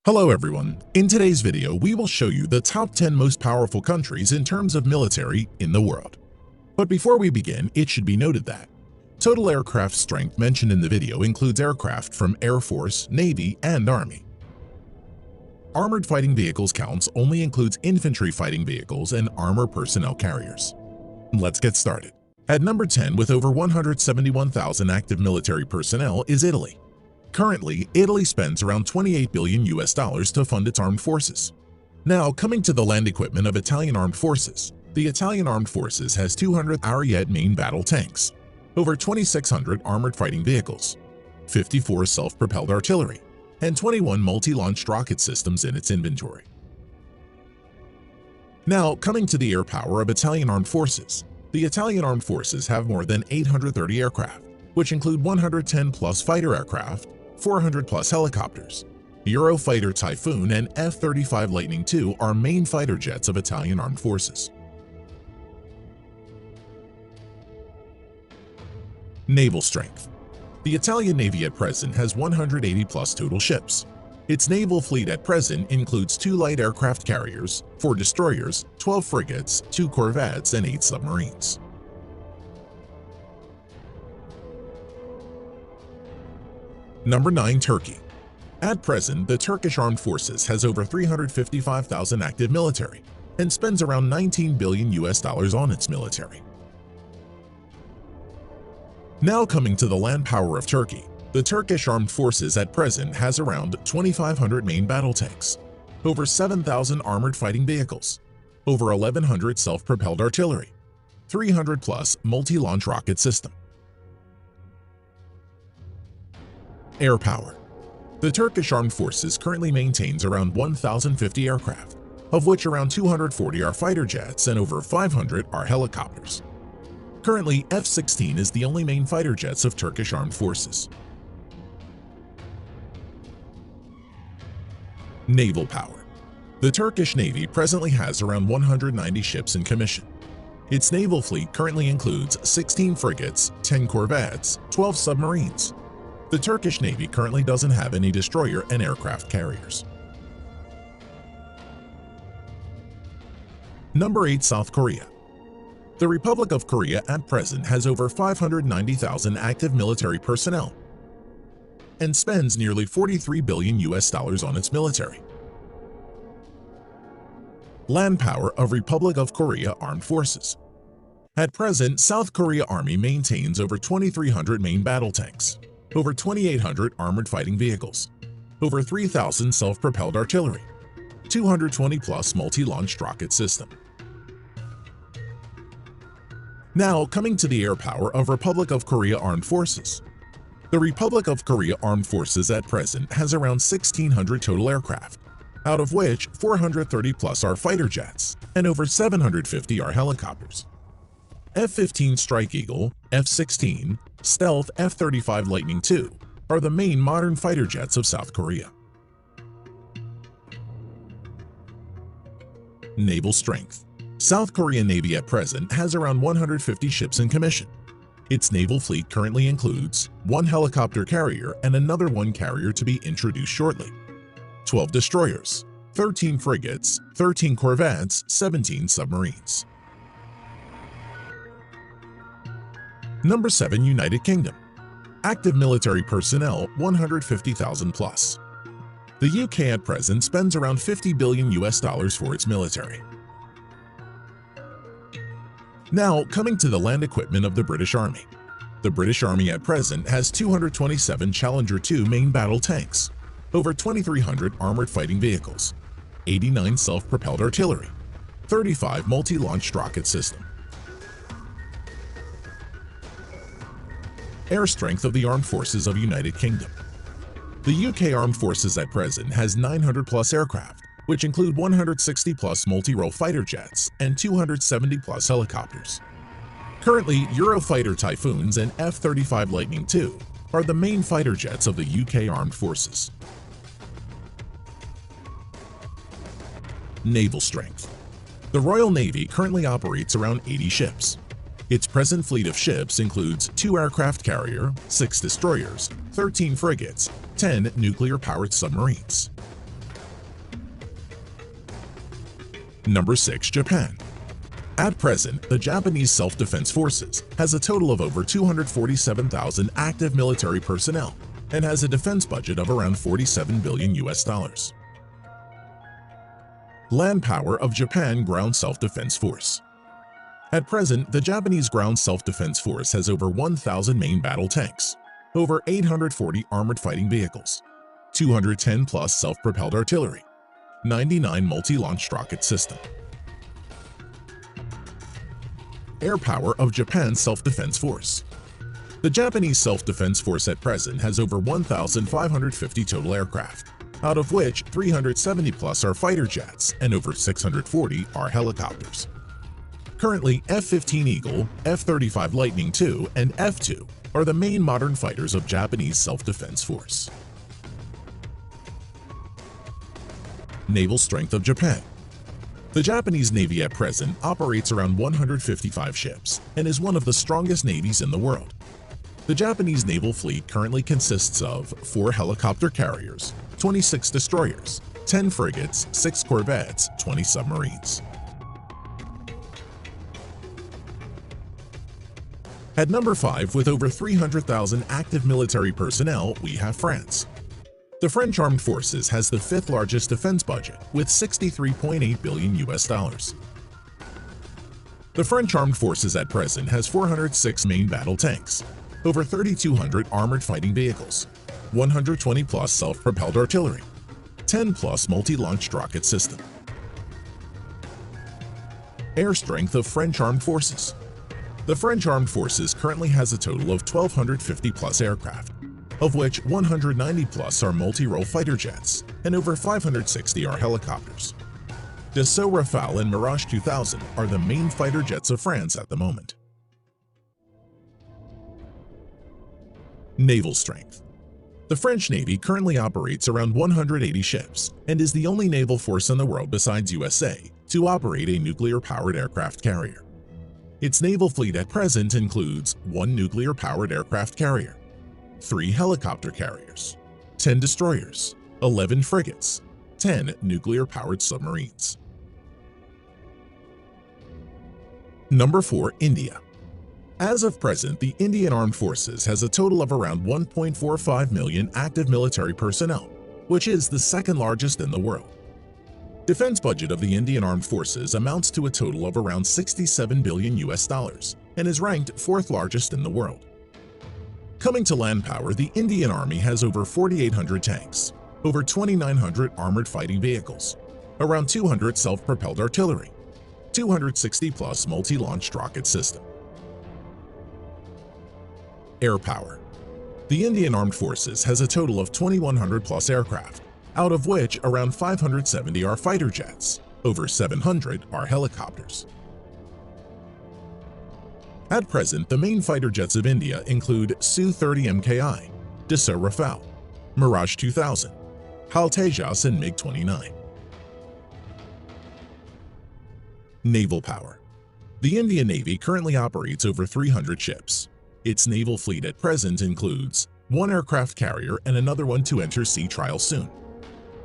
Hello everyone. In today's video, we will show you the top 10 most powerful countries in terms of military in the world. But before we begin, it should be noted that total aircraft strength mentioned in the video includes aircraft from Air Force, Navy, and Army. Armored fighting vehicles counts only includes infantry fighting vehicles and armor personnel carriers. Let's get started. At number 10 with over 171,000 active military personnel is Italy. Currently, Italy spends around $28 billion to fund its armed forces. Now, coming to the land equipment of Italian armed forces, the Italian armed forces has 200 Ariete main battle tanks, over 2,600 armored fighting vehicles, 54 self-propelled artillery, and 21 multi-launched rocket systems in its inventory. Now, coming to the air power of Italian armed forces, the Italian armed forces have more than 830 aircraft, which include 110-plus fighter aircraft, 400-plus helicopters. Eurofighter Typhoon and F-35 Lightning II are main fighter jets of Italian armed forces. Naval strength. The Italian Navy at present has 180-plus total ships. Its naval fleet at present includes 2 light aircraft carriers, 4 destroyers, 12 frigates, 2 corvettes, and 8 submarines. Number 9. Turkey. At present, the Turkish Armed Forces has over 355,000 active military and spends around $19 billion on its military. Now coming to the land power of Turkey, the Turkish Armed Forces at present has around 2,500 main battle tanks, over 7,000 armored fighting vehicles, over 1,100 self-propelled artillery, 300-plus multi-launch rocket system. Air power. The Turkish Armed Forces currently maintains around 1,050 aircraft, of which around 240 are fighter jets and over 500 are helicopters. Currently, F-16 is the only main fighter jets of Turkish Armed Forces. Naval power. The Turkish Navy presently has around 190 ships in commission. Its naval fleet currently includes 16 frigates, 10 corvettes, 12 submarines. The Turkish Navy currently doesn't have any destroyer and aircraft carriers. Number 8. South Korea. The Republic of Korea at present has over 590,000 active military personnel and spends nearly $43 billion on its military. Land power of Republic of Korea Armed Forces. At present, South Korea Army maintains over 2,300 main battle tanks, over 2,800 armored fighting vehicles, over 3,000 self-propelled artillery, 220-plus multi-launched rocket system. Now, coming to the air power of Republic of Korea Armed Forces. The Republic of Korea Armed Forces at present has around 1,600 total aircraft, out of which 430-plus are fighter jets and over 750 are helicopters. F-15 Strike Eagle, F-16, Stealth F-35 Lightning II are the main modern fighter jets of South Korea. Naval strength. South Korean Navy at present has around 150 ships in commission. Its naval fleet currently includes 1 helicopter carrier and another 1 carrier to be introduced shortly, 12 destroyers, 13 frigates, 13 corvettes, 17 submarines. Number 7. United Kingdom. Active military personnel 150,000 plus. The UK at present spends around $50 billion for its military. Now, coming to the land equipment of the British Army. The British Army at present has 227 Challenger 2 main battle tanks, over 2,300 armored fighting vehicles, 89 self-propelled artillery, 35 multi-launched rocket system. Air strength of the Armed Forces of United Kingdom. The UK Armed Forces at present has 900-plus aircraft, which include 160-plus multi-role fighter jets and 270-plus helicopters. Currently, Eurofighter Typhoons and F-35 Lightning II are the main fighter jets of the UK Armed Forces. Naval strength. The Royal Navy currently operates around 80 ships. Its present fleet of ships includes 2 aircraft carrier, 6 destroyers, 13 frigates, 10 nuclear-powered submarines. Number 6. Japan. At present, the Japanese Self-Defense Forces has a total of over 247,000 active military personnel and has a defense budget of around $47 billion. Land power of Japan Ground Self-Defense Force. At present, the Japanese Ground Self-Defense Force has over 1,000 main battle tanks, over 840 armored fighting vehicles, 210 plus self-propelled artillery, 99 multi-launched rocket system. Air power of Japan's Self-Defense Force. The Japanese Self-Defense Force at present has over 1,550 total aircraft, out of which 370 plus are fighter jets and over 640 are helicopters. Currently, F-15 Eagle, F-35 Lightning II, and F-2 are the main modern fighters of Japanese Self-Defense Force. Naval strength of Japan. The Japanese Navy at present operates around 155 ships and is one of the strongest navies in the world. The Japanese naval fleet currently consists of 4 helicopter carriers, 26 destroyers, 10 frigates, 6 corvettes, 20 submarines. At number 5, with over 300,000 active military personnel, we have France. The French Armed Forces has the 5th largest defense budget with $63.8 billion. The French Armed Forces at present has 406 main battle tanks, over 3,200 armored fighting vehicles, 120 plus self-propelled artillery, 10 plus multi-launched rocket system. Air strength of French Armed Forces. The French Armed Forces currently has a total of 1,250 plus aircraft, of which 190 plus are multi-role fighter jets and over 560 are helicopters. Dassault Rafale and Mirage 2000 are the main fighter jets of France at the moment. Naval strength. The French Navy currently operates around 180 ships and is the only naval force in the world besides USA to operate a nuclear-powered aircraft carrier. Its naval fleet at present includes 1 nuclear-powered aircraft carrier, 3 helicopter carriers, 10 destroyers, 11 frigates, 10 nuclear-powered submarines. Number 4. India. As of present, the Indian Armed Forces has a total of around 1.45 million active military personnel, which is the 2nd largest in the world. Defense budget of the Indian Armed Forces amounts to a total of around $67 billion and is ranked 4th largest in the world. Coming to land power, the Indian Army has over 4,800 tanks, over 2,900 armored fighting vehicles, around 200 self-propelled artillery, 260 plus multi-launched rocket system. Air power. The Indian Armed Forces has a total of 2,100 plus aircraft, out of which around 570 are fighter jets, over 700 are helicopters. At present, the main fighter jets of India include Su-30 Mki, Dassault Rafale, Mirage 2000, HAL Tejas and MiG-29. Naval power. The Indian Navy currently operates over 300 ships. Its naval fleet at present includes 1 aircraft carrier and another one to enter sea trial soon,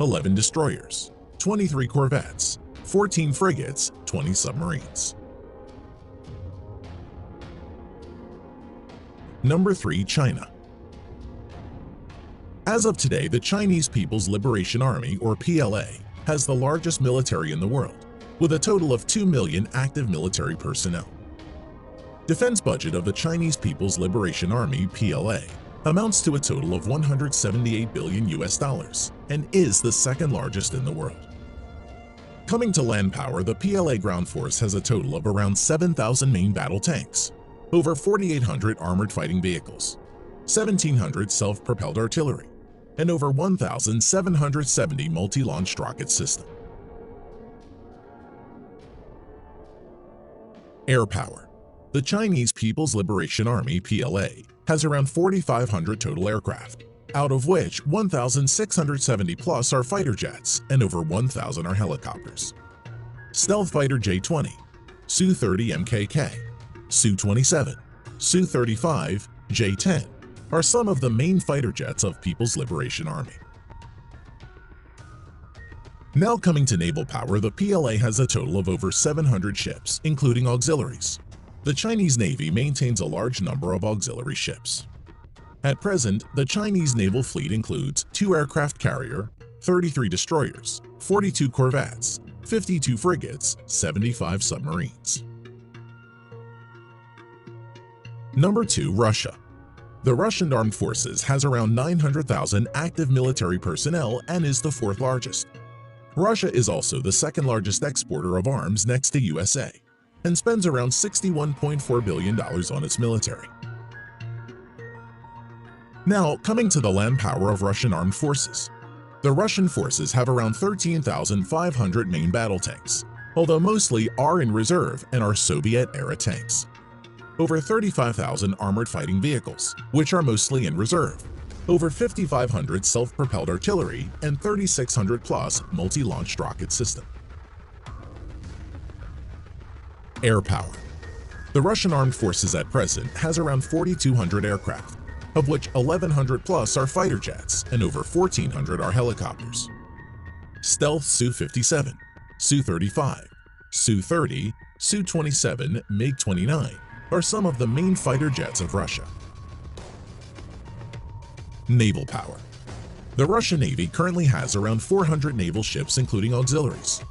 11 destroyers, 23 corvettes, 14 frigates, 20 submarines. Number 3. China. As of today, the Chinese People's Liberation Army, or PLA, has the largest military in the world, with a total of 2 million active military personnel. Defense budget of the Chinese People's Liberation Army, PLA, amounts to a total of $178 billion and is the 2nd largest in the world. Coming to land power, the PLA ground force has a total of around 7,000 main battle tanks, over 4,800 armored fighting vehicles, 1,700 self-propelled artillery, and over 1,770 multi-launched rocket system. Air power. The Chinese People's Liberation Army, PLA, has around 4,500 total aircraft, out of which 1,670 plus are fighter jets and over 1,000 are helicopters. Stealth fighter J-20, Su-30 MKK, Su-27, Su-35, J-10 are some of the main fighter jets of People's Liberation Army. Now coming to naval power, the PLA has a total of over 700 ships, including auxiliaries. The Chinese Navy maintains a large number of auxiliary ships. At present, the Chinese naval fleet includes 2 aircraft carrier, 33 destroyers, 42 corvettes, 52 frigates, 75 submarines. Number 2. Russia. The Russian Armed Forces has around 900,000 active military personnel and is the 4th largest. Russia is also the 2nd largest exporter of arms next to USA and spends around $61.4 billion on its military. Now, coming to the land power of Russian armed forces. The Russian forces have around 13,500 main battle tanks, although mostly are in reserve and are Soviet-era tanks. Over 35,000 armored fighting vehicles, which are mostly in reserve. Over 5,500 self-propelled artillery and 3,600 plus multi-launched rocket system. Air power. The Russian armed forces at present has around 4,200 aircraft, of which 1,100 plus are fighter jets and over 1,400 are helicopters. Stealth Su-57, Su-35, Su-30, Su-27, MiG-29 are some of the main fighter jets of Russia. Naval power. The Russian Navy currently has around 400 naval ships including auxiliaries.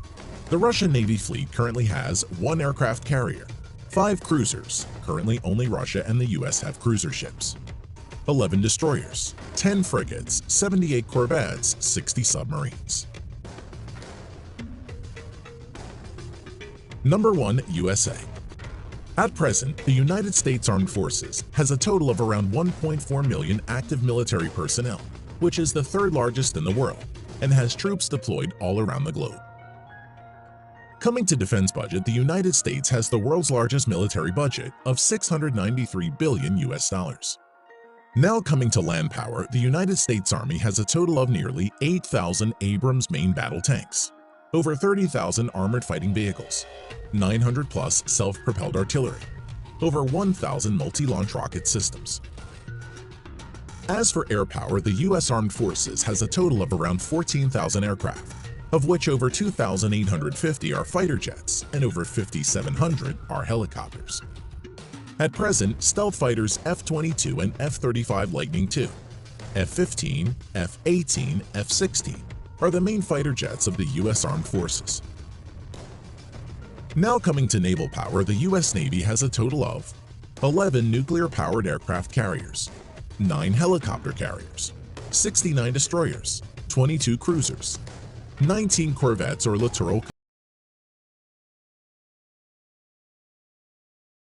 The Russian Navy fleet currently has 1 aircraft carrier, 5 cruisers, currently only Russia and the US have cruiser ships, 11 destroyers, 10 frigates, 78 corvettes, 60 submarines. Number 1. USA. At present, the United States Armed Forces has a total of around 1.4 million active military personnel, which is the 3rd largest in the world, and has troops deployed all around the globe. Coming to defense budget, the United States has the world's largest military budget of $693 billion US. Now coming to land power, the United States Army has a total of nearly 8,000 Abrams main battle tanks, over 30,000 armored fighting vehicles, 900 plus self-propelled artillery, over 1,000 multi-launch rocket systems. As for air power, the U.S. Armed Forces has a total of around 14,000 aircraft, of which over 2,850 are fighter jets and over 5,700 are helicopters. At present, stealth fighters F-22 and F-35 Lightning II, F-15, F-18, F-16 are the main fighter jets of the U.S. Armed Forces. Now coming to naval power, the U.S. Navy has a total of 11 nuclear-powered aircraft carriers, 9 helicopter carriers, 69 destroyers, 22 cruisers, 19 corvettes or littoral